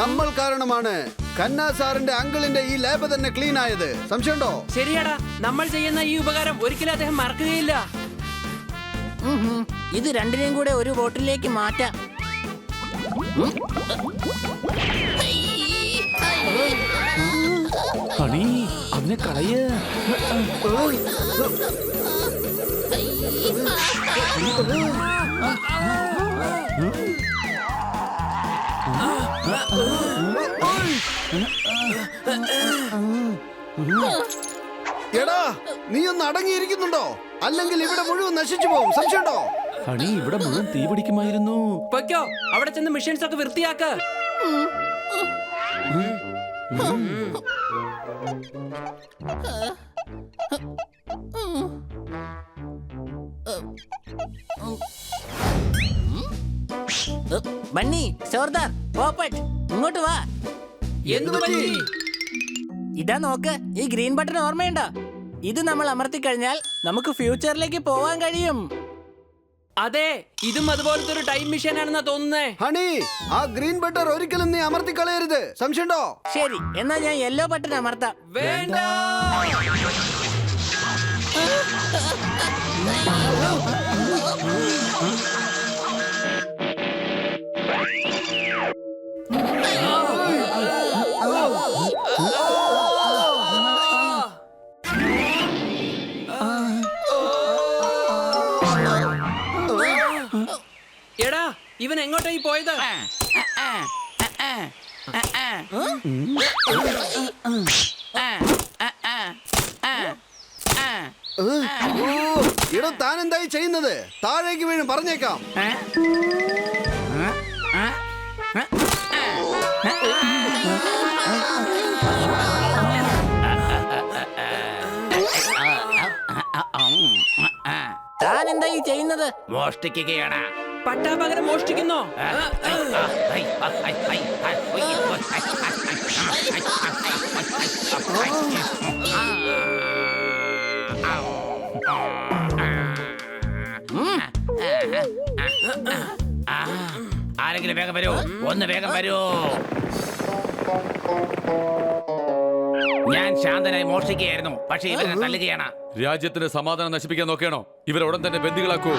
നമ്മൾ കാരണമാണ് കന്നാ സാറിന്റെ അങ്കിളിന്റെ ഈ ലാബ് തന്നെ ക്ലീൻ ആയത്. സംശയമുണ്ടോ? ശരിയാടാ, നമ്മൾ ചെയ്യുന്ന ഈ ഉപകാരം ഒരിക്കലും അദ്ദേഹം മറക്കുകയില്ല. ഇത് രണ്ടിനെയും കൂടെ ഒരു ബോട്ടിലേക്ക് മാറ്റാം. ഹണി, അവനെ കളയ്. എടാ, നീ ഒന്ന് അടങ്ങിയിരിക്കുന്നുണ്ടോ? അല്ലെങ്കിൽ ഇവിടെ മുഴുവൻ നശിച്ചു പോകും. സംശയമുണ്ടോ? ഹണി, ഇവിടെ മുഴുവൻ തീ പിടിക്കുമായിരുന്നു. പൊയ്ക്കോ, അവിടെ ചെന്ന് മെഷീൻസ് ഒക്കെ വൃത്തിയാക്ക. ബണ്ണി, സർദാർ, പോപ്പറ്റ്, ഇങ്ങോട്ട് വാ. എന്തു പറ്റി? ഇതാ നോക്ക്, ഈ ഗ്രീൻ ബട്ടൺ ഓർമ്മയുണ്ടോ? ഇത് നമ്മൾ അമർത്തി കഴിഞ്ഞാൽ നമുക്ക് ഫ്യൂച്ചറിലേക്ക് പോവാൻ കഴിയും. അതെ, ഇതും അതുപോലത്തെ ഒരു ടൈം മെഷീൻ ആണെന്നാ തോന്നുന്നേ. ഹണി, ആ ഗ്രീൻ ബട്ടർ ഒരിക്കലും നീ അമർത്തി കളയരുത്. സംശയമുണ്ടോ? ശരി, എന്നാ ഞാൻ യെല്ലോ ബട്ടൺ അമർത്താം. വേണ്ട. എടാ, ഇവൻ എങ്ങോട്ടായി പോയത്? ഇടോ, താൻ എന്തായി ചെയ്യുന്നത്? താഴേക്ക് വീഴും, പറഞ്ഞേക്കാം. താൻ എന്തായി ചെയ്യുന്നത്? മോഷ്ടിക്കുകയാണ്. പട്ടാപകരം മോഷ്ടിക്കുന്നോ? ആരെങ്കിലും വേഗം വരൂ, ഒന്ന് വേഗം വരൂ. ഞാൻ ശാന്തനായി മോഷ്ടിക്കുകയായിരുന്നു, പക്ഷേ ഇവരെ തല്ലുകയാണ്. രാജ്യത്തിന് സമാധാനം നശിപ്പിക്കാൻ നോക്കുകയാണോ? ഇവരെ ഉടൻ തന്നെ ബന്ദികളാക്കൂ.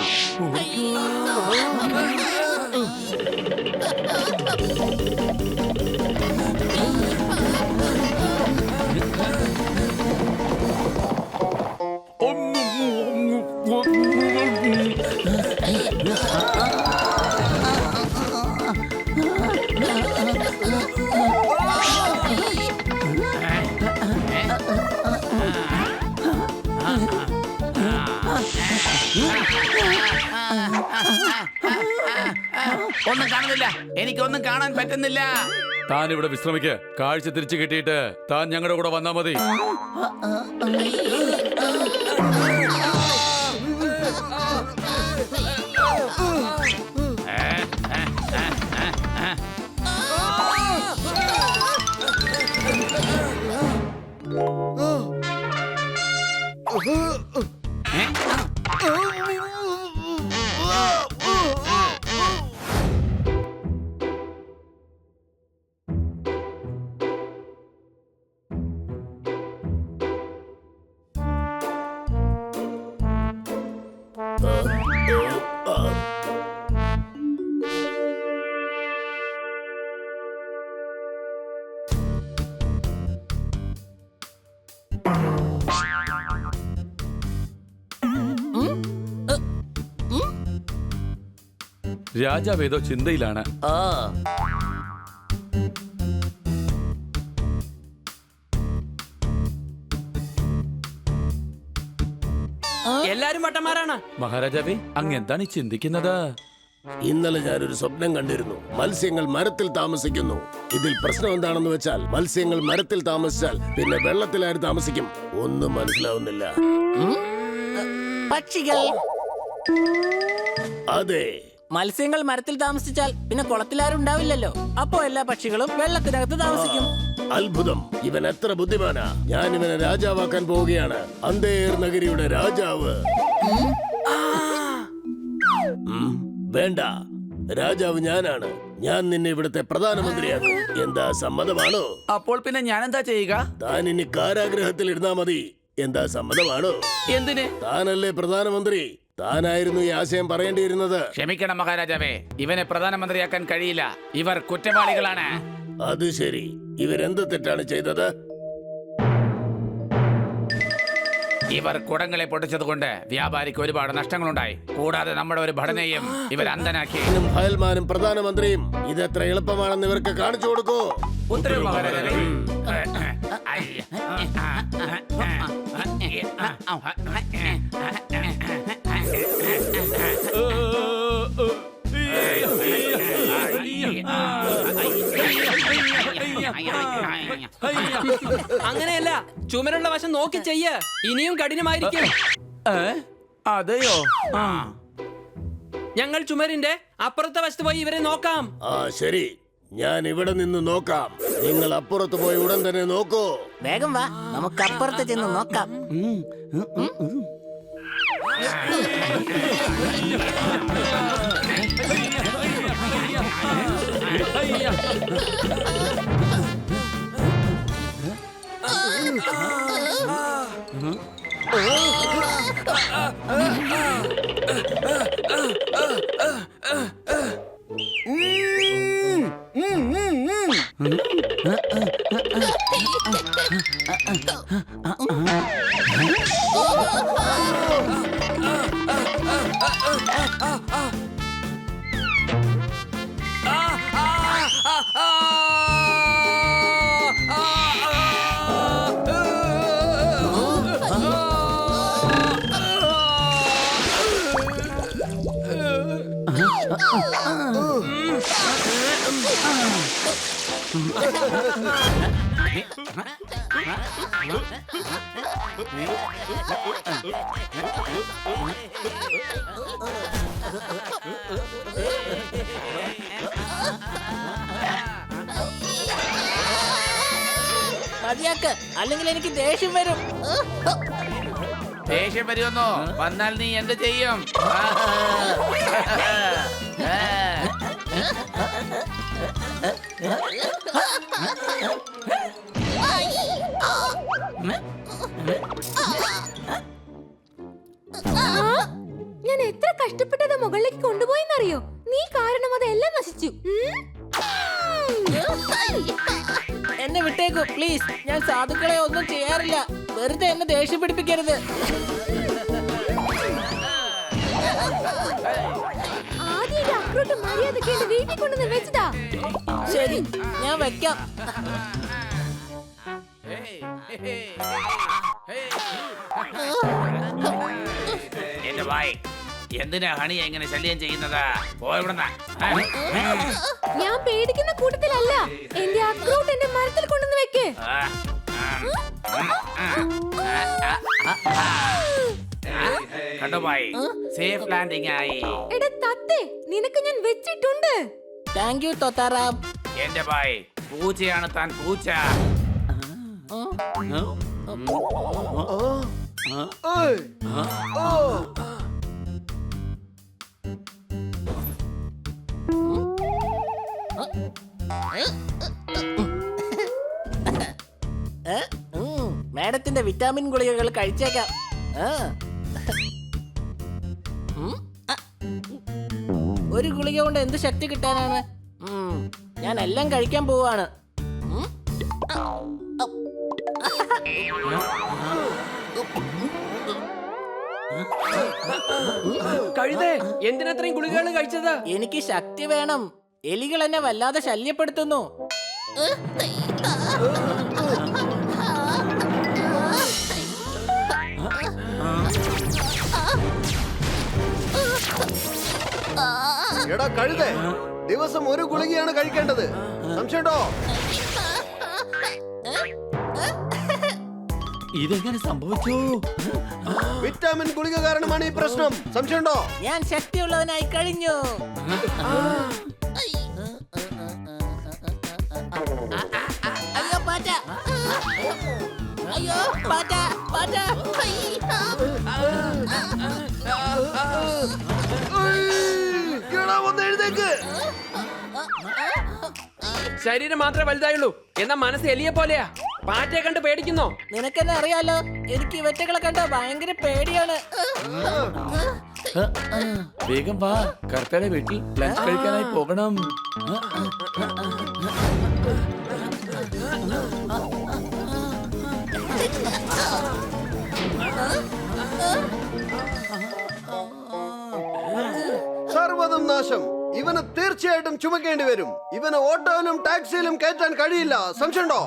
ഒന്നും കാണുന്നില്ല, എനിക്കൊന്നും കാണാൻ പറ്റുന്നില്ല. താൻ ഇവിടെ വിശ്രമിക്ക്. കാഴ്ച തിരിച്ചു കിട്ടിയിട്ട് താൻ ഞങ്ങളുടെ കൂടെ വന്നാ മതി. രാജാവ് ഏതോ ചിന്തയിലാണ്. എല്ലാരും വട്ടന്മാരാണ്. മഹാരാജാവേ, അങ്ങ് എന്താണ് ഈ ചിന്തിക്കുന്നത്? ഇന്നലെ ഞാനൊരു സ്വപ്നം കണ്ടിരുന്നു. മത്സ്യങ്ങൾ മരത്തിൽ താമസിക്കുന്നു. ഇതിൽ പ്രശ്നം എന്താണെന്ന് വെച്ചാൽ മത്സ്യങ്ങൾ മരത്തിൽ താമസിച്ചാൽ പിന്നെ വെള്ളത്തിൽ ആര് താമസിക്കും? ഒന്നും മനസ്സിലാവുന്നില്ല. പക്ഷികൾ. അതെ, മത്സ്യങ്ങൾ മരത്തിൽ താമസിച്ചാൽ പിന്നെ കുളത്തിലാരും ഉണ്ടാവില്ലല്ലോ. അപ്പോ എല്ലാ പക്ഷികളും വെള്ളത്തിനകത്ത് താമസിക്കും. അത്ഭുതം. ഇവൻ എത്ര ബുദ്ധിമാനാ. ഞാൻ ഇവനെ രാജാവാക്കാൻ പോവുകയാണ്. അന്തേർ നഗരിയുടെ രാജാവ്. വേണ്ട, രാജാവ് ഞാനാണ്. ഞാൻ നിന്നെ ഇവിടുത്തെ പ്രധാനമന്ത്രിയാക്കും. എന്താ, സമ്മതമാണോ? അപ്പോൾ പിന്നെ ഞാൻ എന്താ ചെയ്യുക? താൻ ഇനി കാരാഗ്രഹത്തിൽ ഇരുന്നാ മതി. എന്താ, സമ്മതമാണോ? എന്തിന്? താനല്ലേ പ്രധാനമന്ത്രി. താനായിരുന്നു ഈ ആശയം പറയേണ്ടിയിരുന്നത്. ക്ഷമിക്കണം മഹാരാജാവേ, ഇവനെ പ്രധാനമന്ത്രിയാക്കാൻ കഴിയില്ല. ഇവർ കുറ്റവാളികളാണ്. അത് ശരി. ഇവരെന്ത് തെറ്റാണ് ചെയ്തത്? ഇവർ കുടങ്ങളെ പൊട്ടിച്ചതുകൊണ്ട് വ്യാപാരിക്ക് ഒരുപാട് നഷ്ടങ്ങളുണ്ടായി. കൂടാതെ നമ്മുടെ ഒരു ഭടനെയും ഇവർ അന്ധനാക്കി. ഫയൽമാനും പ്രധാനമന്ത്രിയും ഇതെത്ര എളുപ്പമാണെന്ന് ഇവർക്ക് കാണിച്ചു കൊടുക്കൂ. ഉത്തരവ് മഹാരാജാവേ. അങ്ങനെയല്ല, ചുമരുള്ള വശം നോക്കി ചെയ്യ്. ഇനിയും കഠിനമായിരിക്കും. അതെയോ? ഞങ്ങൾ ചുമരിന്റെ അപ്പുറത്തെ വശത്ത് പോയി ഇവരെ നോക്കാം. ആ ശരി, ഞാൻ ഇവിടെ നിന്ന് നോക്കാം. നിങ്ങൾ അപ്പുറത്ത് പോയി ഉടൻ തന്നെ നോക്കൂ. വേഗം വാ, നമുക്ക് അപ്പുറത്ത് ചെന്ന് നോക്കാം. മതിയാക്ക്, അല്ലെങ്കിൽ എനിക്ക് ദേഷ്യം വരും. ദേഷ്യം വരുമെന്നോ? വന്നാൽ നീ എന്ത് ചെയ്യും? ഞാൻ എത്ര കഷ്ടപ്പെട്ടത് മുകളിലേക്ക് കൊണ്ടുപോയെന്നറിയോ? നീ കാരണം അതെല്ലാം നശിച്ചു. എന്നെ വിട്ടേക്കൂ പ്ലീസ്. ഞാൻ സാധുക്കളെ ഒന്നും ചെയ്യാറില്ല. വെറുതെ എന്നെ ദേഷ്യം പിടിപ്പിക്കരുത്. ആദ്യം അക്രൂട്ട് മര്യാദക്ക് എന്റെ വീട്ടിൽ കൊണ്ടുവന്ന് വെച്ചതാ. ശരി, ഞാൻ വെക്കാം. എന്റെ വായി, എന്തിനാ ഹണിയെ എങ്ങനെ ശല്യം ചെയ്യുന്നത്? പോയിവിടുന്ന. ഞാൻ പേടിക്കുന്ന കൂട്ടത്തിലല്ല. എന്റെ അക്രൂട്ട് എന്റെ മരത്തിൽ കൊണ്ടുവന്ന് വെക്ക്. കണ്ടോ ഭായി, സേഫ് ലാൻഡിംഗ് ആയി. എടാ തത്തേ, നിനക്ക് ഞാൻ വെച്ചിട്ടുണ്ട്. Thank you Totaram. എന്റെ ഭായി, പൂച്ചയാണ് താൻ, പൂച്ച. മാഡത്തിന്റെ വിറ്റാമിൻ ഗുളികകൾ കഴിച്ചേക്കാം. ഒരു ഗുളിക കൊണ്ട് എന്ത് ശക്തി കിട്ടാനാണ്? ഞാൻ എല്ലാം കഴിക്കാൻ പോവാണ്. കഴുതേ, എന്തിനത്രയും ഗുളികകൾ കഴിച്ചത്? എനിക്ക് ശക്തി വേണം. എലികൾ എന്നെ വല്ലാതെ ശല്യപ്പെടുത്തുന്നു. എടാ കഴുതേ, ദിവസം ഒരു ഗുളികയാണ് കഴിക്കേണ്ടത്. സംശയമുണ്ടോ? ഇതെങ്ങനെ സംഭവിച്ചു? വിറ്റാമിൻ ഗുളിക കാരണമാണ് ഈ പ്രശ്നം. സംശയമുണ്ടോ? ഞാൻ ശക്തിയുള്ളവനായി കഴിഞ്ഞു. അയ്യോ പാറ്റ. ശരീരം മാത്രമേ വലുതായുള്ളൂ, എന്നാ മനസ്സ് എലിയെ പോലെയാ. പാറ്റയെ കണ്ട് പേടിക്കുന്നോ? നിനക്കെന്നെ അറിയാലോ, എനിക്ക് ഇവറ്റകളെ കണ്ട ഭയങ്കര പേടിയാണ്. വേഗം വാ, കർത്തയുടെ വീട്ടിൽ ലഞ്ച് കഴിക്കാനായി പോകണം. സർവ്വതും നാശം. ഇവന് തീർച്ചയായിട്ടും ചുമക്കേണ്ടി വരും. ഇവന് ഓട്ടോയിലും ടാക്സിയിലും കയറ്റാൻ കഴിയില്ല. സംശയമുണ്ടോ?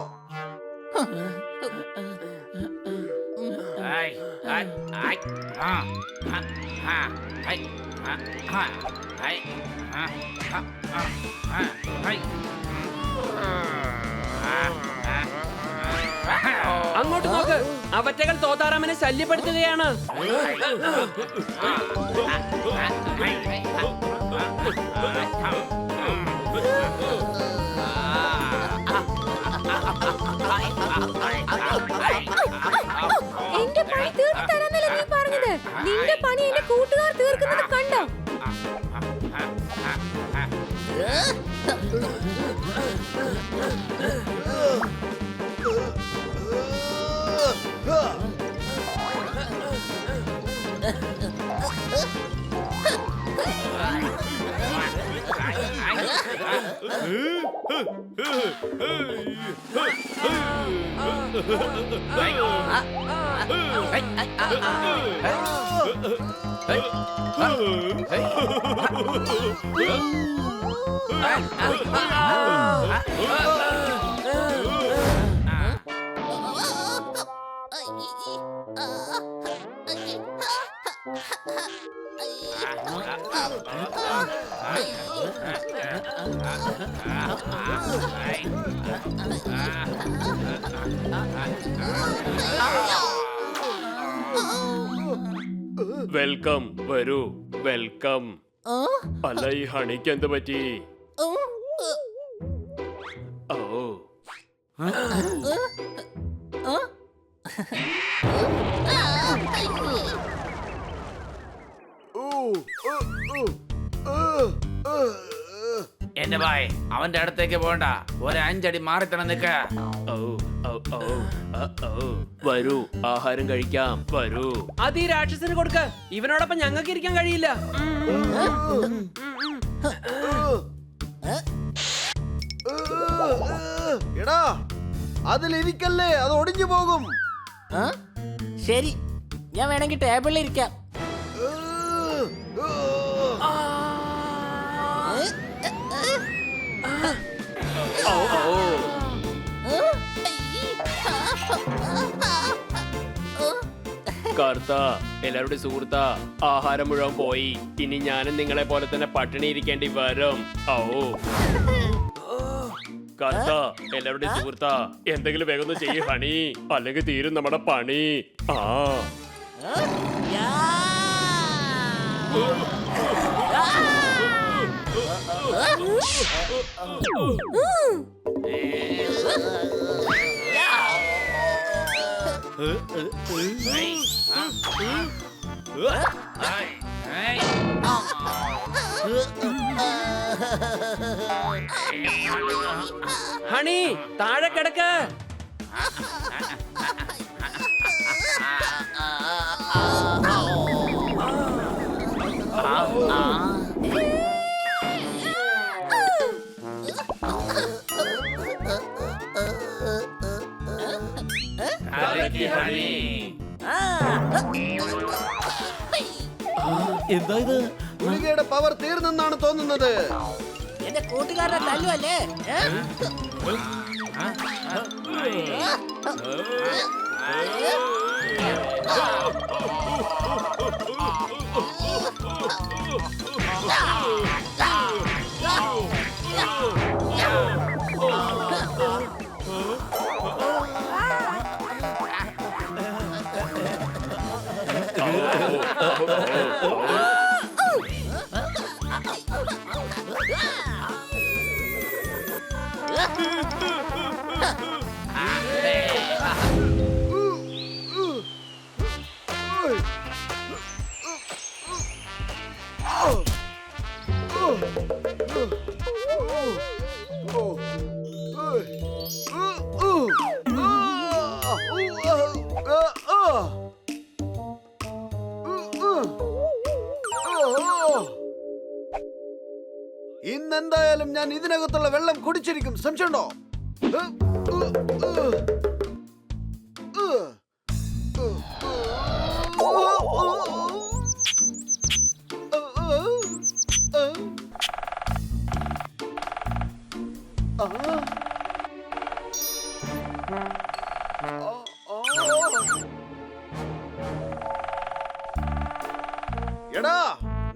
അങ്ങോട്ട് നോക്ക്, അവറ്റകൾ തോതാറാമനെ ശല്യപ്പെടുത്തുകയാണ്. എന്റെ പണി തീർത്ത് തരാന്നല്ലേ നീ പറഞ്ഞത്? നിന്റെ പണി എന്റെ കൂട്ടുകാർ തീർക്കുന്നത് കണ്ടോ? വെൽക്കം, വരൂ, വെൽക്കം. അല്ല, ഈ ഹണിക്ക് എന്ത് പറ്റി? ഓ, എന്റെ ഭായ്, അവന്റെ അടുത്തേക്ക് പോകണ്ട, ഒരു 5 അടി മാറി തന്നെ നിക്ക. ഓ, ഓ, ഓ, ഓ. വരൂ, ആഹാരം കഴിക്കാം, വരൂ. അത് ഈ രാക്ഷസന് കൊടുക്ക. ഇവനോടൊപ്പം ഞങ്ങൾക്ക് ഇരിക്കാൻ കഴിയില്ല. എടാ, അതിലിരിക്കല്ലേ, അത് ഒടിഞ്ഞു പോകും. ശരി, ഞാൻ വേണമെങ്കിൽ ടേബിളിൽ ഇരിക്കാം. കർത്ത, എല്ലാവരുടെ സുഹൃത്ത, ആഹാരം മുഴുവൻ പോയി. ഇനി ഞാനും നിങ്ങളെ പോലെ തന്നെ പട്ടിണി ഇരിക്കേണ്ടി വരും. ഓ, കർത്ത, എല്ലാവരുടെ സുഹൃത്ത, എന്തെങ്കിലും വേഗം ഒന്ന് ചെയ്യ് ഹണി, അല്ലെങ്കിൽ തീരും നമ്മുടെ പണി. ആ, ഹണി, താഴെ കിടക്ക. എന്താ ഇത്? ഗുളികയുടെ പവർ തീർന്നെന്നാണ് തോന്നുന്നത്. എന്റെ കൂട്ടുകാരനെ തല്ലുവല്ലേ? എന്തായാലും ഞാൻ ഇതിനകത്തുള്ള വെള്ളം കുടിച്ചിരിക്കും. സംശയമുണ്ടോ? എടാ,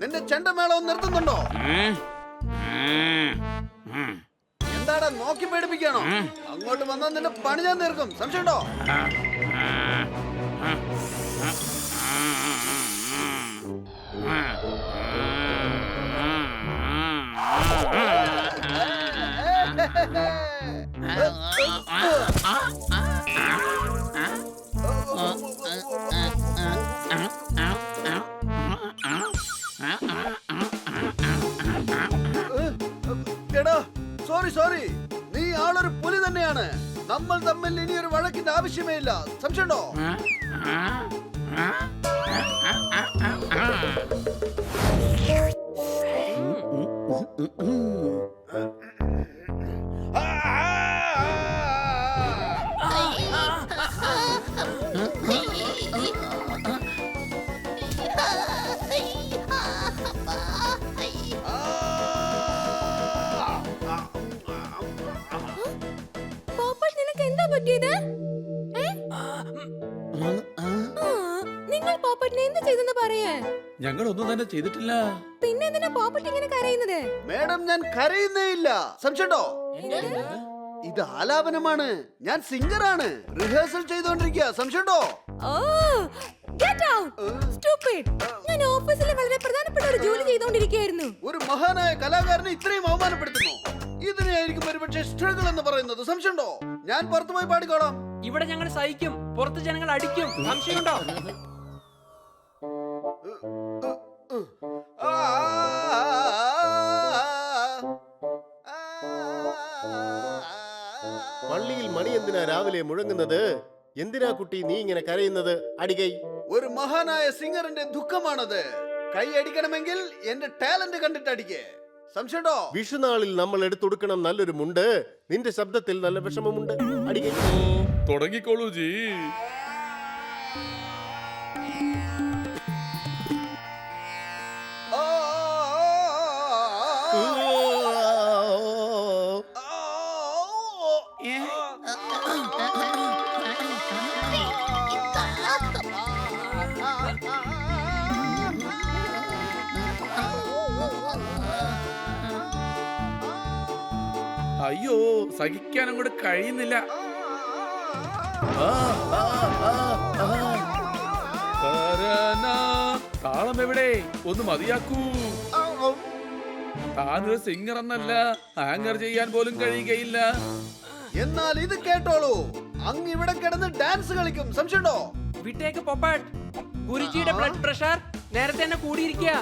നിന്റെ ചെണ്ടമേളം നിർത്തുന്നുണ്ടോ? എന്താടാ നോക്കി പേടിപ്പിക്കാണോ? അങ്ങോട്ട് വന്നാൽ നിന്റെ പണി ഞാൻ തീർക്കും. സംശയമുണ്ടോ? എടാ, സോറി, നീ ആളൊരു പുലി തന്നെയാണ്. നമ്മൾ തമ്മിൽ ഇനി ഒരു വഴക്കിന്റെ ആവശ്യമേ ഇല്ല. സംശയമുണ്ടോ? പോപ്പറ്റ്, നിനക്ക് എന്താ പറ്റിയത്? നിങ്ങൾ പോപ്പറ്റിനെ എന്ത് ചെയ്തെന്ന് പറയേ? ഞങ്ങളൊന്നും തന്നെ ചെയ്തിട്ടില്ല. പിന്നെ എന്തിനാ പോപ്പറ്റ് ഇങ്ങനെ കരയുന്നത്? മേഡം, ഞാൻ കരയുന്നേ ഇല്ല. സംശയമുണ്ടോ? ഇത് ആലാപനമാണ്. ഞാൻ സിംഗറാണ്. റിഹേഴ്സൽ ചെയ്തുകൊണ്ടിരിക്കുക. സംശയമുണ്ടോ? Get out! Stupid! ഞാൻ ഓഫീസിൽ വളരെ പ്രധാനപ്പെട്ട ഒരു ജോലി ചെയ്തുകൊണ്ടിരിക്കുകയായിരുന്നു. ഒരു മഹാനായ കലാകാരനെ ഇത്രയും അവമാനപ്പെടുത്തുന്നു. ഇതിനെയായിരിക്കും ഒരുപക്ഷെ സ്ട്രഗിൾ എന്ന് പറയുന്നത്. സംശയമുണ്ടോ? ഞാൻ പുറത്തുപോയി പാടിക്കോളാം. ഇവിടെ ഞങ്ങൾ സഹിക്കും, പുറത്ത് ജനങ്ങൾ അടിക്കും. സംശയമുണ്ടോ? പള്ളിയിൽ മണി എന്തിനാ രാവിലെ മുഴങ്ങുന്നത്? എന്തിനാ കുട്ടി നീ ഇങ്ങനെ കരയുന്നത്? അടികൈ. ഒരു മഹാനായ സിംഗറിന്റെ ദുഃഖമാണത്. കൈ അടിക്കണമെങ്കിൽ എന്റെ ടാലന്റ് കണ്ടിട്ട് അടിക്കേ. സംശയമുണ്ടോ? വിഷുനാളിൽ നമ്മൾ എടുത്തൊടുക്കണം നല്ലൊരു മുണ്ട്. നിന്റെ ശബ്ദത്തിൽ നല്ല വിഷമമുണ്ട്. അടികൈ. തുടങ്ങിക്കോളൂ ജി. അയ്യോ, സഹിക്കാനും കൂടെ കഴിയുന്നില്ല. താളം എവിടെ? ഒന്ന് മതിയാക്കൂ. താനൊരു സിംഗർ എന്നല്ല, ആങ്കർ ചെയ്യാൻ പോലും കഴിയുകയില്ല. എന്നാൽ ഇത് കേട്ടോളൂ. അങ്ങ് ഇവിടെ കിടന്ന് ഡാൻസ് കളിക്കും. സംശയമുണ്ടോ? വിട്ടേക്ക് പോപ്പറ്റ്. ഗുരുജിയുടെ ബ്ലഡ് പ്രഷർ നേരത്തെ തന്നെ കൂടിയിരിക്കുക.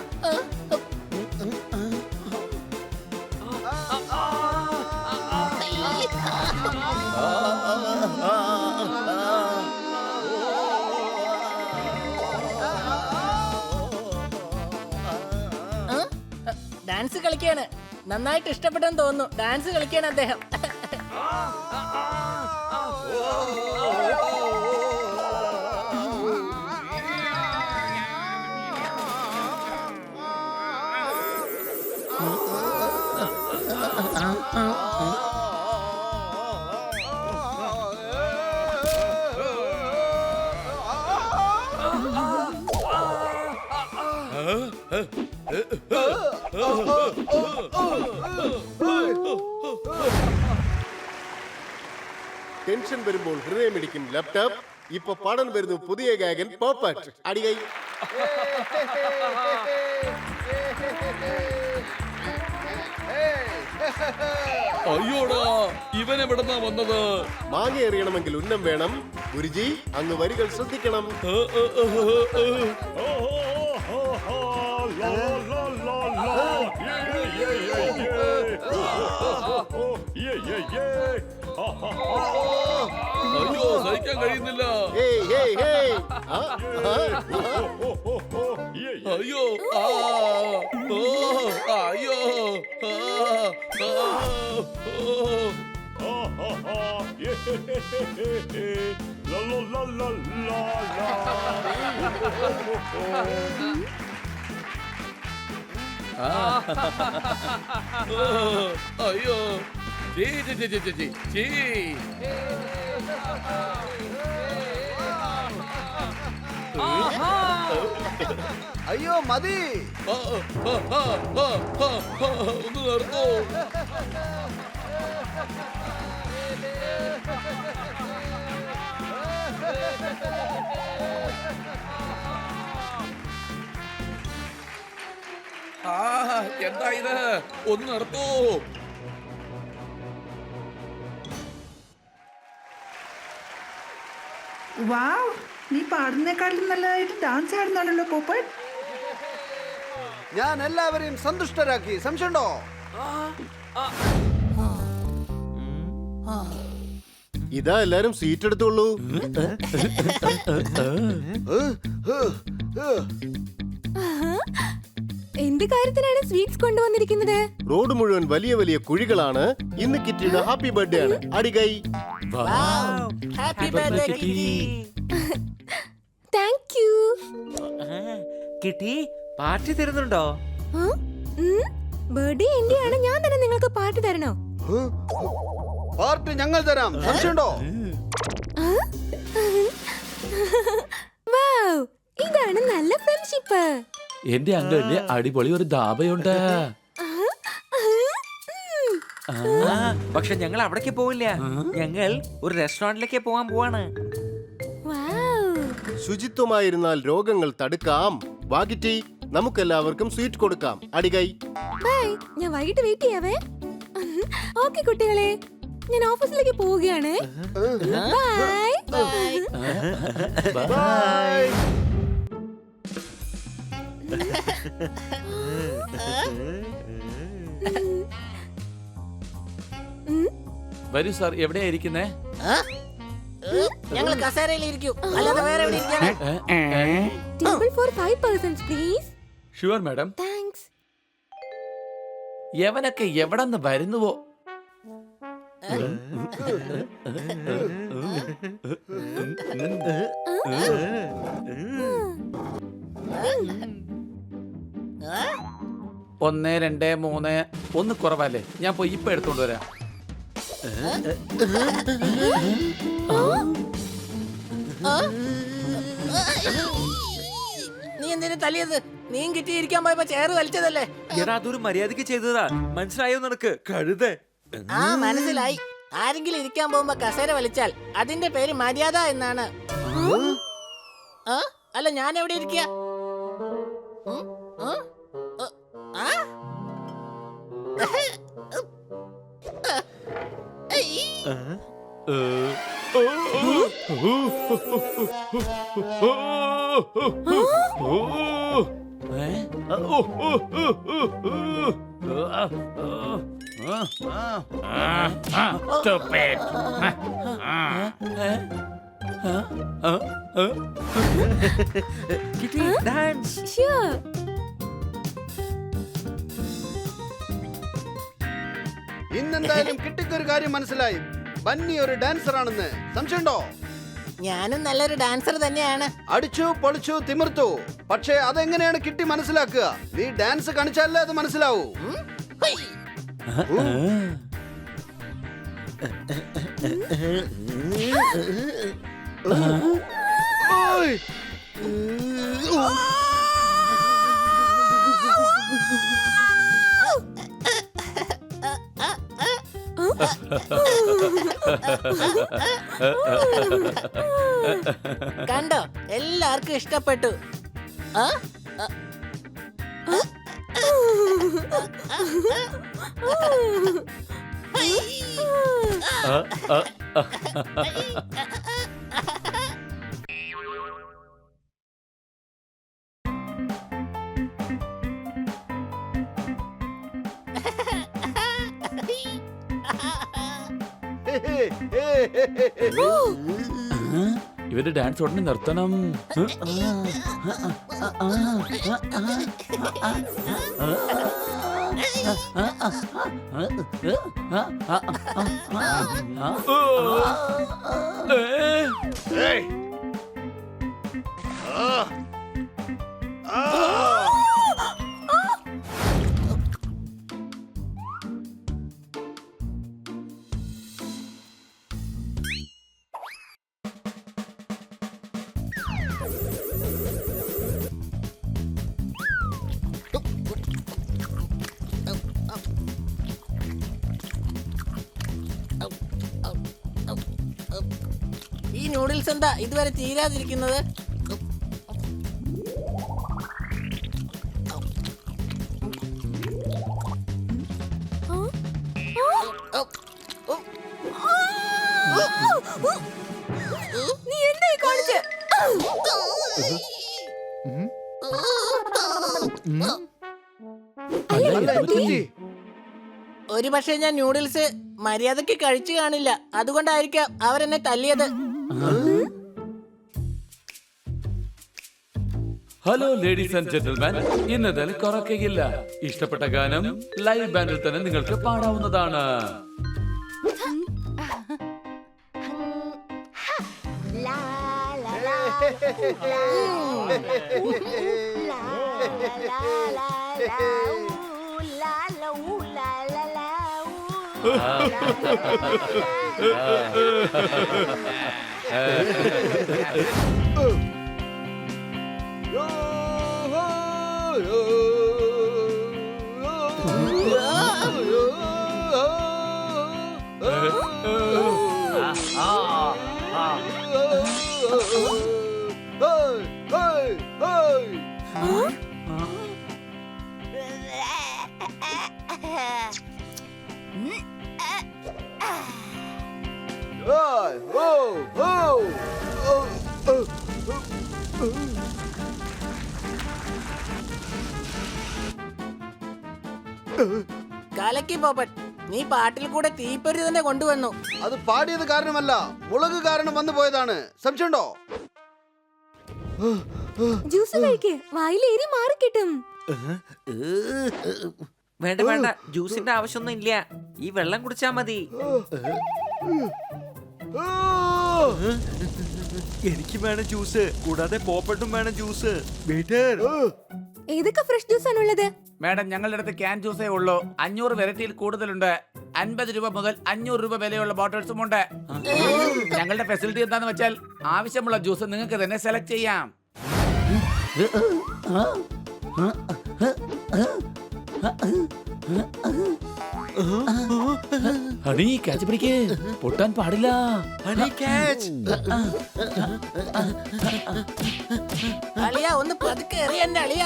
ഡാൻസ് കളിക്കാണ്. നന്നായിട്ട് ഇഷ്ടപ്പെട്ടെന്ന് തോന്നുന്നു. ഡാൻസ് കളിക്കാണ് അദ്ദേഹം. ടെൻഷൻ വരുമ്പോൾ ഹൃദയമിടിക്കും ലാപ്ടോപ്പ്. ഇപ്പൊ പാടാൻ വരുന്നു പുതിയ ഗായകൻ പോപ്പറ്റ്. അടികൈ. അയ്യോടാ, ഇവൻ എവിടെന്നാ വന്നത്? മാങ്ങ എറിയണമെങ്കിൽ ഉന്നം വേണം. ഗുരുജി, അങ്ങ് വരികൾ ശ്രദ്ധിക്കണം. അയ്യോ, സഹിക്കാൻ കഴിയുന്നില്ല. Hey, hey, hey. അയ്യോ, അയ്യോ, അയ്യോ ചീ, ചീ, ചീ, ചീ, ചീ, ചീ. അയ്യോ മതി. ആ, ആ, ആ, ആ, ആ, ആ, ഒന്ന് നിർത്തൂ. ആ, എന്താ ഇത്? ഒന്ന് നിർത്തൂ. വാവ്, നീ പാടുന്നേക്കാളും നല്ലതായിട്ട് ഡാൻസ് ആടുന്നുണ്ടല്ലോ പോപ്പട്ട്. ഞാൻ എല്ലാവരെയും സന്തുഷ്ടരാക്കി. സംശയമുണ്ടോ? ഇതാ എല്ലാരും സീറ്റ് എടുത്തോളൂ. എന്ത് കാര്യത്തിനാണ് സ്വീറ്റ്സ് കൊണ്ടുവന്നിരിക്കുന്നത്? റോഡ് മുഴുവൻ വലിയ വലിയ കുഴികളാണ്. ഇന്ന് കിറ്റിയുടെ ഹാപ്പി ബർത്ത്ഡേ ആണ്. അടികൈ. Happy birthday Kitty. Thank you. Kitty party തരുന്നുണ്ടോ? ബർത്ത്ഡേ എന്റെയാണ്, ഞാൻ തന്നെ നിങ്ങൾക്ക് പാർട്ടി തരണോ? പാർട്ടി ഞങ്ങൾ തരാം. സംശയമുണ്ടോ? വാവ്, ഇതാണ് നല്ല ഫ്രണ്ട്ഷിപ്പ്. എന്റെ അങ്കിളിന്റെ അടിപൊളി ഒരു ധാബയുണ്ട്. പക്ഷെ ഞങ്ങൾ അവിടേക്ക് പോവില്ല. ഞങ്ങൾ ഒരു റെസ്റ്റോറന്റിലേക്ക് പോവാൻ പോവാണ്. ശുചിത്വമായിരുന്നാൽ രോഗങ്ങൾ തടുക്കാം. വാഗിറ്റി, നമുക്കെല്ലാവർക്കും സ്വീറ്റ് കൊടുക്കാം. അടികൈ. ബൈ, ഞാൻ വൈകിട്ട് വെയിറ്റ് ചെയ്യാവേ. ഓക്കെ കുട്ടികളെ, ഞാൻ ഓഫീസിലേക്ക് പോവുകയാണ്. ബൈ. ബൈ. വരൂ സാർ, എവിടെയാ ഇരിക്കുന്നേ? ഞങ്ങൾ കസേരയിൽ ഇരിക്കൂ, അല്ലാതെ വേറെ എവിടെ ഇരിക്കാനാ? Table for 5 persons, please. Sure madam. Thanks. യവനൊക്കെ എവിടെന്ന് വരുന്നുവോ? ഒന്ന് രണ്ട് മൂന്ന്, ഒന്ന് കുറവല്ലേ? ഞാൻ പോയി ഇപ്പൊ എടുത്തോണ്ട് വരാം. നീ എന്തിനു തല്ലിയത്? നീയും കിറ്റി ഇരിക്കാൻ പോയപ്പോ ചെയർ വലിച്ചതല്ലേ? എടാ, അതൊരു മര്യാദക്ക് ചെയ്തതാ. മനസ്സിലായോ നിനക്ക്? കഴുതേ. ആ, മനസ്സിലായി. ആരെങ്കിലും ഇരിക്കാൻ പോകുമ്പോ കസേര വലിച്ചാൽ അതിന്റെ പേര് മര്യാദ എന്നാണ്. ആ, അല്ല ഞാൻ എവിടെ ഇരിക്കുക? Stupid. കിട്ടി ഡാൻസ്. Sure. ഇന്നെന്തായാലും കിട്ടിക്കൊരു കാര്യം മനസ്സിലായി. ബന്നി ഒരു ഡാൻസർ ആണെന്ന്. സംശയമുണ്ടോ? ഞാനും നല്ലൊരു ഡാൻസർ തന്നെയാണ്. അടിച്ചു പൊളിച്ചു തിമിർത്തു. പക്ഷേ അതെങ്ങനെയാണ് കിട്ടി മനസ്സിലാക്കുക? നീ ഡാൻസ് കാണിച്ചാലേ അത് മനസ്സിലാവൂ. ഓയ്. കണ്ടോ, എല്ലാവർക്കും ഇഷ്ടപ്പെട്ടു. ആ? ഇവരുടെ ഡാൻസ് ഉടനെ നിർത്തണം. ഈ നൂഡിൽസ് എന്താ ഇതുവരെ തീരാതിരിക്കുന്നത്? നീ എന്തായി കാണിച്ചേ? ഒരു പക്ഷേ ഞാൻ നൂഡിൽസ് മര്യാദക്ക് കഴിച്ചു കാണില്ല, അതുകൊണ്ടായിരിക്കാം അവരെന്നെ തല്ലിയത്. ഹലോ ലേഡീസ് ആൻഡ് ജെന്റിൽമാൻ, ഇന്നതിൽ കുറയ്ക്കയില്ല. ഇഷ്ടപ്പെട്ട ഗാനം ലൈവ് ബാൻഡിൽ തന്നെ നിങ്ങൾക്ക് പാടാവുന്നതാണ്. കലക്കി പോപ്പൻ, നീ പാട്ടിൽ കൂടെ തീപ്പൊരി തന്നെ കൊണ്ടുവന്നു. അത് പാടിയത് കാരണമല്ല, മുളക് കാരണം വന്നു പോയതാണ്. സംശയമുണ്ടോ? ജ്യൂസ് കഴിക്ക്, വായിലെ എരി മാറി കിട്ടും. വേണ്ട വേണ്ട, ജ്യൂസിന്റെ ആവശ്യമൊന്നും ഇല്ല. ഈ വെള്ളം കുടിച്ചാ മതി. എനിക്ക് വേണം ജ്യൂസ്, കൂടാതെ പോപ്പട്ടും വേണം ജ്യൂസ്. ഏതൊക്കെ ഫ്രഷ് ജ്യൂസ് ആണുള്ളത്? മാഡം, ഞങ്ങളുടെ അടുത്ത് ക്യാൻ ജ്യൂസേ ഉള്ളൂ. 500 വെറൈറ്റിയിൽ കൂടുതലുണ്ട്. 50 രൂപ മുതൽ 500 രൂപ വിലയുള്ള ബോട്ടിൽസും ഉണ്ട്. ഞങ്ങളുടെ ഫെസിലിറ്റി എന്താന്ന് വെച്ചാൽ ആവശ്യമുള്ള ജ്യൂസ് നിങ്ങൾക്ക് തന്നെ സെലക്ട് ചെയ്യാം. ഹണി കാച്ച് പിടിക്ക്, പൊട്ടാൻ പാടില്ല. Honey catch. അളിയ, ഒന്ന് പതുക്കെ എറിയണ്ട അളിയ.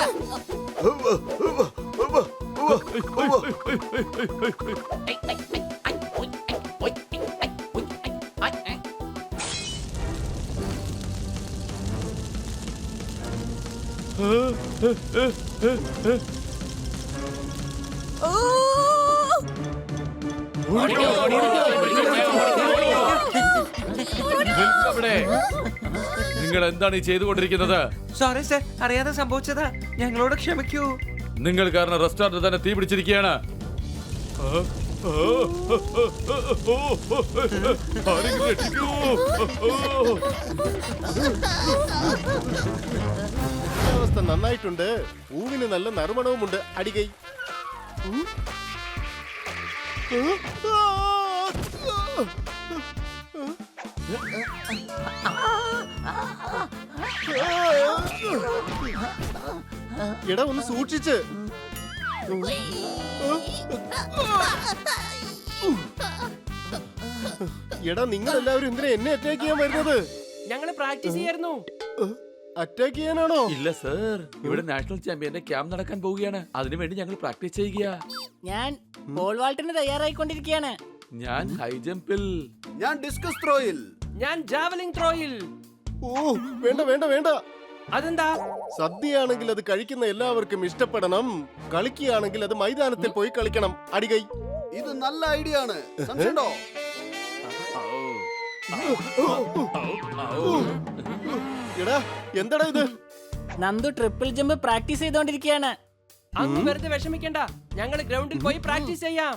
നിങ്ങൾ എന്താണ് ഈ ചെയ്തുകൊണ്ടിരിക്കുന്നത്? സോറി സർ, അറിയാതെ സംഭവിച്ചതാ. ഞങ്ങളോട് ക്ഷമിക്കൂ. നിങ്ങൾ കാരണം റെസ്റ്റോറന്റ് തന്നെ തീ പിടിച്ചിരിക്കുകയാണ്. ആരെങ്കിലും രക്ഷിക്കൂ. അവസ്ഥ നന്നായിട്ടുണ്ട്. പൂവിന് നല്ല നറുമണവുമുണ്ട്. അടികൈ. എടാ, ഒന്ന് സൂക്ഷിച്ച്. എടാ, നിങ്ങൾ എല്ലാവരും എന്തിനാ എന്നെ അറ്റാക്ക് ചെയ്യാൻ വരുന്നത്? ഞങ്ങള് പ്രാക്ടീസ് ചെയ്യായിരുന്നു. അറ്റാക്ക് ചെയ്യാനാണോ? ഇല്ല സർ, ഇവിടെ നാഷണൽ ചാമ്പ്യന്റെ ക്യാമ്പ് നടക്കാൻ പോവുകയാണ്. അതിനുവേണ്ടി ഞങ്ങൾ പ്രാക്ടീസ് ചെയ്യുക. ഞാൻ പോൾ വാൾട്ടിന് തയ്യാറായിക്കൊണ്ടിരിക്കുകയാണ്. ഞാൻ ഹൈ ജമ്പിൽ. ഞാൻ ഡിസ്കസ് ത്രോയിൽ. ഞാൻ ജാവലിംഗ് ത്രോയിൽ. ഓ, വേണ്ട വേണ്ട വേണ്ട. അതെന്താ? സദ്യയാണെങ്കിൽ അത് കഴിക്കുന്ന എല്ലാവർക്കും ഇഷ്ടപ്പെടണം. കളിക്കുകയാണെങ്കിൽ അത് മൈതാനത്തിൽ പോയി കളിക്കണം. അടികൈ. ഇത് നല്ല ഐഡിയ ആണ്. സംശയമുണ്ടോ? എടാ, എന്താടാ ഇത്? നന്ദു ട്രിപ്പിൾ ജമ്പ് പ്രാക്ടീസ് ചെയ്തോണ്ടിരിക്കുകയാണ്. അങ്ങ് വെറുതെ വിഷമിക്കണ്ട, ഞങ്ങൾ ഗ്രൗണ്ടിൽ പോയി പ്രാക്ടീസ് ചെയ്യാം.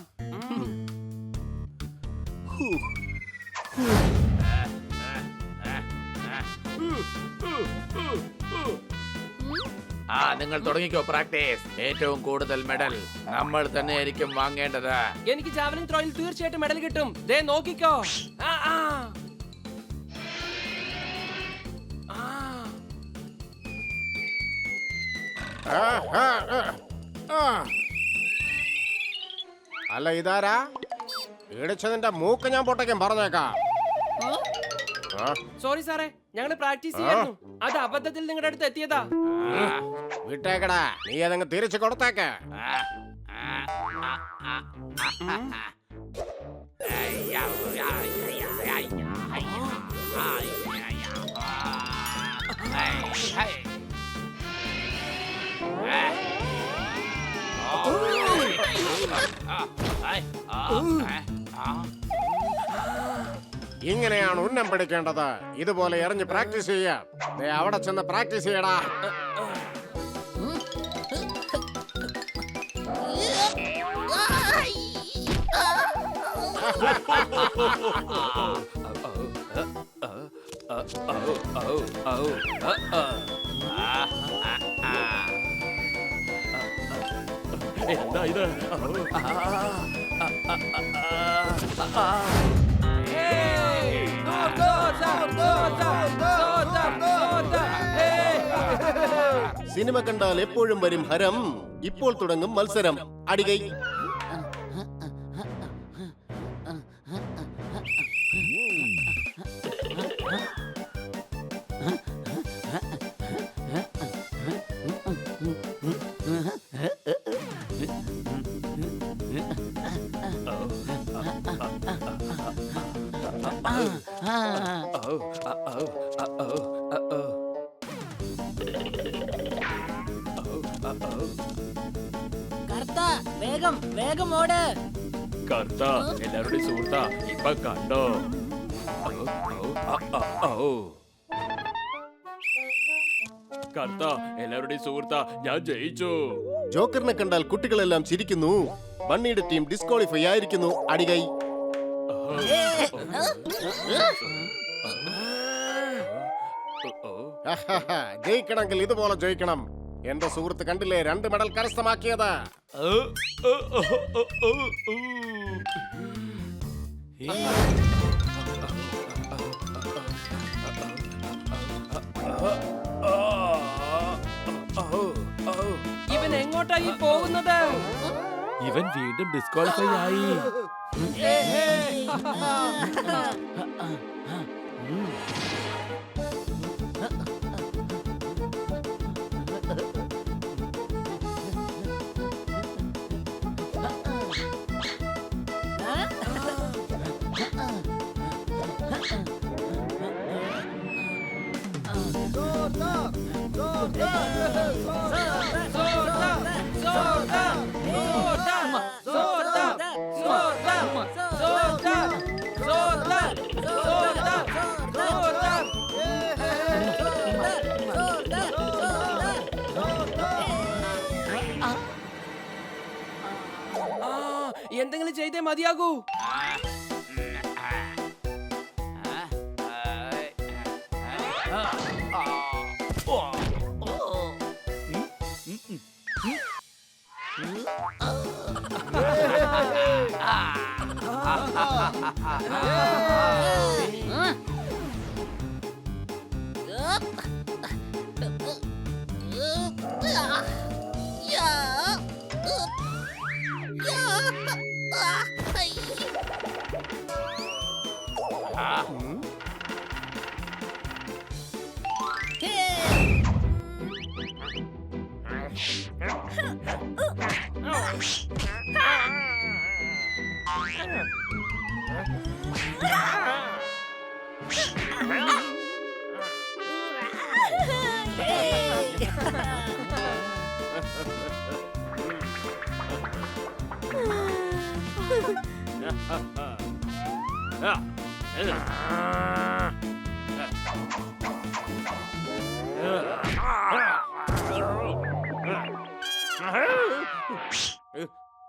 നിങ്ങൾ തുടങ്ങിക്കോ പ്രാക്ടീസ്. ഏറ്റവും കൂടുതൽ മെഡൽ നമ്മൾ തന്നെയായിരിക്കും വാങ്ങേണ്ടത്. എനിക്ക് ജാവലിൻ ത്രോയിൽ തീർച്ചയായിട്ടും മെഡൽ കിട്ടും. ദേ നോക്കിക്കോ. ആ, ആ. അല്ല ഇതാരാ ഇടിച്ചതിന്റെ മൂക്ക് ഞാൻ പൊട്ടയ്ക്കും പറഞ്ഞേക്കാം. സോറി സാറേ, ഞങ്ങൾ പ്രാക്ടീസ് ചെയ്യായിരുന്നു. അത് അബദ്ധത്തിൽ നിങ്ങളുടെ അടുത്ത് എത്തിയതാ. വിട്ടേക്കടാ, നീ അതങ്ങ് തിരിച്ചു കൊടുത്തേക്ക്. ഇങ്ങനെയാണ് ഉന്നം പിടിക്കേണ്ടത്. ഇതുപോലെ എറിഞ്ഞ് പ്രാക്ടീസ് ചെയ്യാം. അവിടെ ചെന്ന് പ്രാക്ടീസ് ചെയ്യടാ. എന്താ ഇത്? സിനിമ കണ്ടാൽ എപ്പോഴും വരും ഹരം. ഇപ്പോൾ തുടങ്ങും മത്സരം. അടികൈ. കർത്താ, വേഗം വേഗം ഓട്. കർത്ത എല്ലാവരുടെയും സുഹൃത്താ, ഇപ്പൊ കണ്ടോ? കർത്ത എല്ലാവരുടെയും സുഹൃത്താ, ഞാൻ ജയിച്ചു. ജോക്കറിനെ കണ്ടാൽ കുട്ടികളെല്ലാം ചിരിക്കുന്നു. ബണ്ണിയുടെ ടീം ഡിസ്ക്വാളിഫൈ ആയിരിക്കുന്നു. അടികൈ. ജയിക്കണമെങ്കിൽ ഇതുപോലെ ജയിക്കണം. എന്റെ സുഹൃത്ത് കണ്ടില്ലേ 2 മെഡൽ കരസ്ഥമാക്കിയത്. ഇവൻ എങ്ങോട്ടായി പോകുന്നത്? ഇവൻ വീണ്ടും ഡിസ്ക്വാളിഫൈ ആയി. എന്തെങ്കിലും ചെയ്തേ മതിയാകൂ.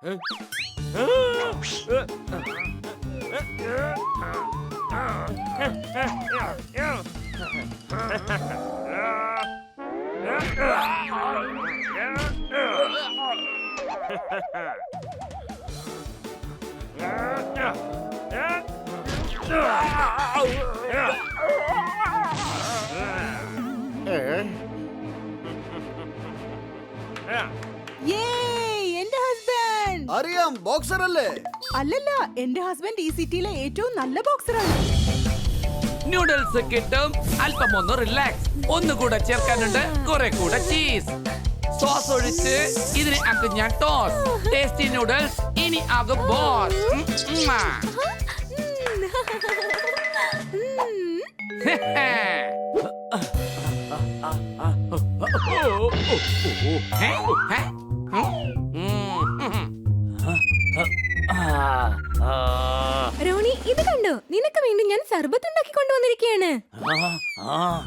എന്റെ ഹസ്ബൻഡ് അറിയാം, ബോക്സർ അല്ലേ? അല്ലല്ല, എന്റെ ഹസ്ബൻഡ് ഈ സിറ്റിയിലെ ഏറ്റവും നല്ല ബോക്സറാണ്. നൂഡിൽസ് കിട്ടും. അല്പം ഒന്ന് റിലാക്സ്. ഒന്നുകൂടെ ചേർക്കാനുണ്ട്, കുറെ കൂടെ ചീസ്. സോസ് ഒഴിച്ച് ഇതിനെ ആക്കും ഞാൻ ടോസ്. ടേസ്റ്റി നൂഡിൽസ് ഇനി ആകും ബോസ്. റോണി, ഇത് കണ്ടോ? നിനക്ക് വേണ്ടി ഞാൻ സർബത്ത് ഉണ്ടാക്കി കൊണ്ടുവന്നിരിക്കുകയാണ്.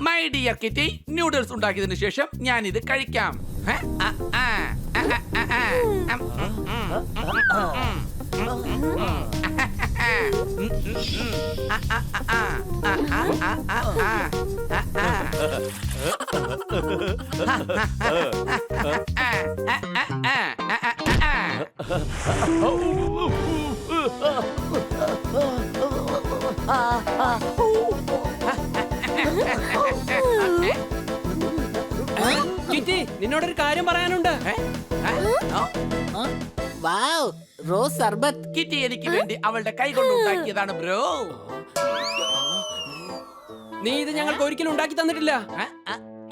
മൈ ഡിയർ കിറ്റി, നൂഡിൽസ് ഉണ്ടാക്കിയതിനു ശേഷം ഞാൻ ഇത് കഴിക്കാം. കിറ്റി, നിന്നോടൊരു കാര്യം പറയാനുണ്ട്. വാവ്, റോസ് സർബത്ത്. കിറ്റി എനിക്ക് വേണ്ടി അവളുടെ കൈ കൊണ്ട് ഉണ്ടാക്കിയതാണ് ബ്രോ. നീ ഇത് ഞങ്ങൾക്ക് ഒരിക്കലും ഉണ്ടാക്കി തന്നിട്ടില്ല.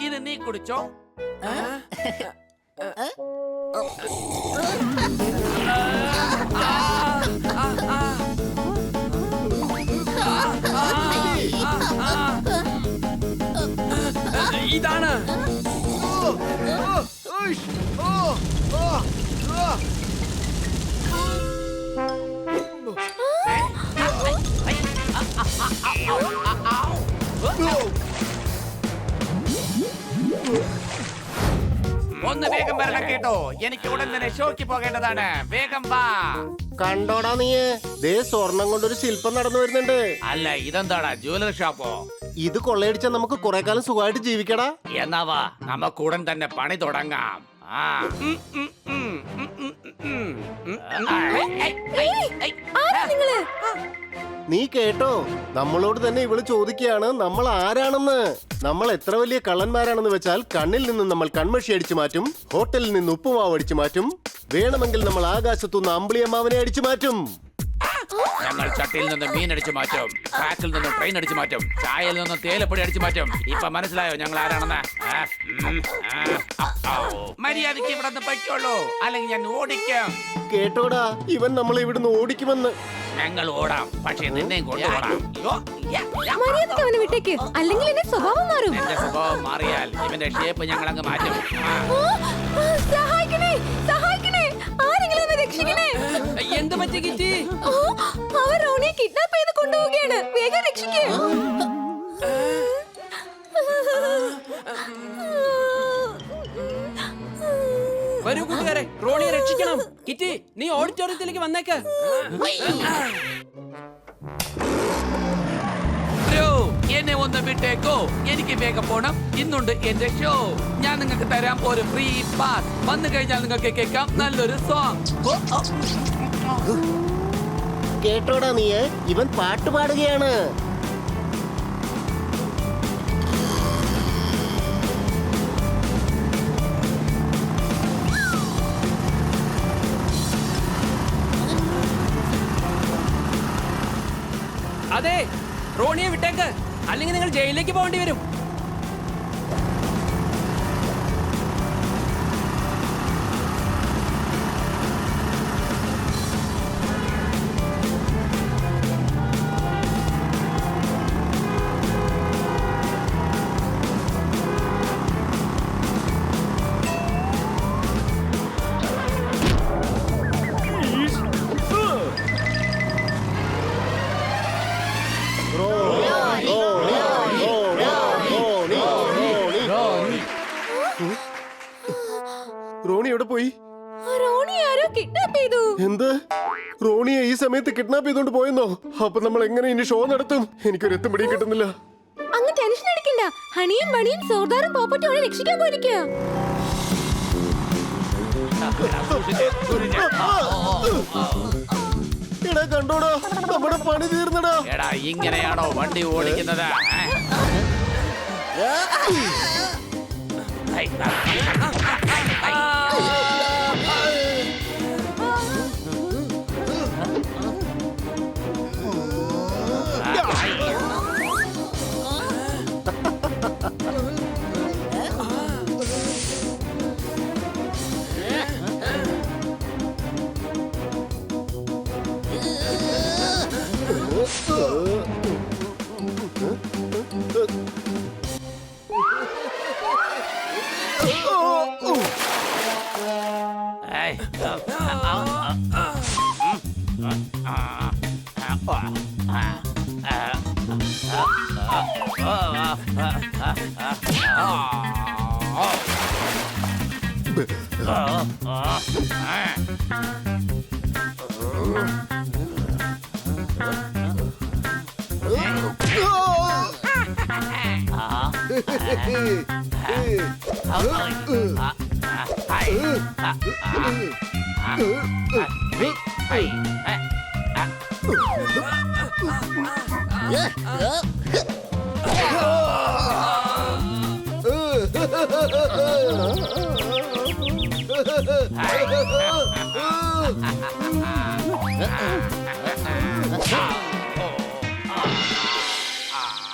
ഇത് നീ കുടിച്ചോ. ഇതാണ് ഒന്ന് വേഗം വരണം കേട്ടോ, എനിക്ക് ഉടൻ തന്നെ ഷോയ്ക്ക് പോകേണ്ടതാണ്. വേഗം വാ. കണ്ടോടാ നീ, ദേ സ്വർണം കൊണ്ടൊരു ശില്പം നടന്നു വരുന്നുണ്ട്. അല്ല, ഇതെന്താടാ ജ്വല്ലറി ഷോപ്പോ? ഇത് കൊള്ളയടിച്ചാൽ നമുക്ക് കുറെ കാലം സുഖമായിട്ട് ജീവിക്കടാ. എന്നാ വാ, നമുക്ക് ഉടൻ തന്നെ പണി തുടങ്ങാം. നിങ്ങള് നീ കേട്ടോ, നമ്മളോട് തന്നെ ഇവള് ചോദിക്കുകയാണ് നമ്മൾ ആരാണെന്ന്. നമ്മൾ എത്ര വലിയ കള്ളന്മാരാണെന്ന് വെച്ചാൽ കണ്ണിൽ നിന്ന് നമ്മൾ കൺമഷി അടിച്ചു മാറ്റും, ഹോട്ടലിൽ നിന്ന് ഉപ്പുമാവ് അടിച്ചു മാറ്റും, വേണമെങ്കിൽ നമ്മൾ ആകാശത്തുനിന്ന് അമ്പിളിയമ്മാവനെ അടിച്ചു മാറ്റും. ഞങ്ങൾ ചട്ടിയിൽ നിന്ന് മീൻ അടിച്ചു മാറ്റും, ട്രാക്കിൽ നിന്ന് ട്രെയിൻ അടിച്ചു മാറ്റും, ചായയിൽ നിന്ന് തേയിലപ്പൊടി അടിച്ചു മാറ്റും. ഇപ്പൊ മനസ്സിലായോ ഞങ്ങൾ ആരാണെന്ന്? മര്യാദയ്ക്ക് ഇവിടെ നിന്ന് പറ്റുള്ളൂ, അല്ലെങ്കിൽ ഞാൻ ഓടിക്കാം. കേട്ടോടാ, ഇവൻ നമ്മളെ ഇവിടുന്ന് ഓടിക്കുമെന്ന്. ഞങ്ങൾ ഓടാം, പക്ഷേ നിന്നെയും കൊണ്ടുപോടാം. മര്യാദയ്ക്ക് അവനെ വിട്ടേക്ക്, അല്ലെങ്കിൽ എന്റെ സ്വഭാവം മാറും. എന്റെ സ്വഭാവം മാറിയാൽ ഇവന്റെ ഷേപ്പ് ഞങ്ങൾ അങ്ങ് മാറ്റും. സഹായിക്കണേ, സഹായിക്കണേ, ആരെങ്കിലും ഒന്ന് രക്ഷിക്കണേ. എന്ത് പറ്റി കിറ്റി? അവർ റോണിയെ കിഡ്നാപ്പ് ചെയ്ത് കൊണ്ടുപോവുകയാണ്. വേഗം രക്ഷിക്കേ. വരൂ കൂട്ടുകാരെ, റോണിയെ രക്ഷിക്കണം. കിറ്റി, നീ ഓഡിറ്റോറിയത്തിലേക്ക് വന്നേക്ക്. എന്നെ ഒന്ന് വിട്ടേക്കോ, എനിക്ക് വേഗം പോണം. ഇന്നുണ്ട് എന്റെ ഷോ. ഞാൻ നിങ്ങൾക്ക് തരാം ഒരു ഫ്രീ പാസ്. വന്നു കഴിഞ്ഞാൽ നിങ്ങൾക്ക് കേൾക്കാം നല്ലൊരു സോങ്. കേട്ടോടാ നീ, ഇവൻ പാട്ട് പാടുകയാണ്. അതെ, റോണിയെ വിട്ടേക്ക്, അല്ലെങ്കിൽ നിങ്ങൾ ജയിലിലേക്ക് പോകേണ്ടി വരും. സമയത്ത് കിഡ്നാപ്പ് ചെയ്തോണ്ട് പോയെന്നോ? അപ്പൊ നമ്മൾ എങ്ങനെ ഇനി ഷോ നടത്തും? എനിക്കൊരു എത്തും പിടിയും കിട്ടുന്നില്ല. അങ്ങ് ടെൻഷൻ അടിക്കണ്ട. ഹണിയും മണിയും സോർദാറും പോപ്പറ്റും അവരെ രക്ഷിക്കാൻ പോയിരിക്കുക. എടാ കണ്ടോടാ, നമ്മുടെ പണി തീർന്നടാ. എടാ ഇങ്ങനെയാണോ വണ്ടി ഓടിക്കുന്നത്?